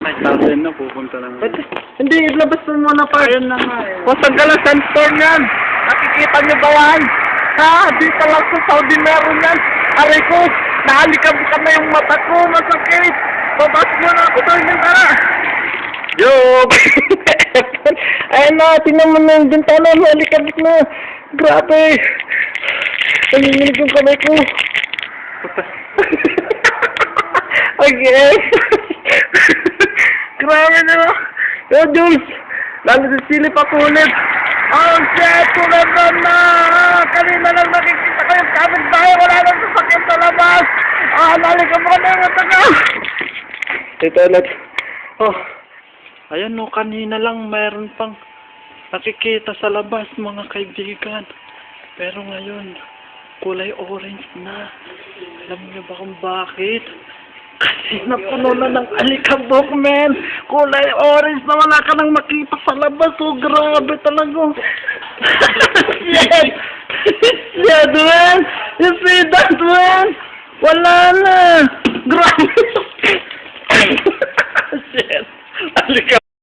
Ay, tatay na, pupunta lang. Hindi, ilabas mo muna pa. Ayun na nga eh. Wasag ka lang sandstone yan. Nakikita niyo ba yan? Ha? Dito lang sa Saudi meron yan. Aray ko, nahalikab ka na yung mata ko. Masakit. Babas mo na ako doon yung tara. Yo! Ayun na, tingnan mo na yung bintana. Nahalikab na. Grabe. Nanginginig yung kamay ko. Okay. Grabe na. Yo, Jules. Nagsisilip ako ulit. Oh, shit! Tulad na! Kanina lang nakikita ko yung kapitbahay. Wala nang sasakyan sa labas. Nalikab ko na yung mata ko. Ito ulit. Oh, ayan no, kanina lang mayroon pang nakikita sa labas mga kaibigan. Pero ngayon, kulay orange na. Alam niyo ba kung bakit? Kasi napuno na ng alikabok, men. Kulay orange na wala ka nang makita sa labas. Oh, grabe talaga. Shit! Shit, man! You see that, man? Wala na.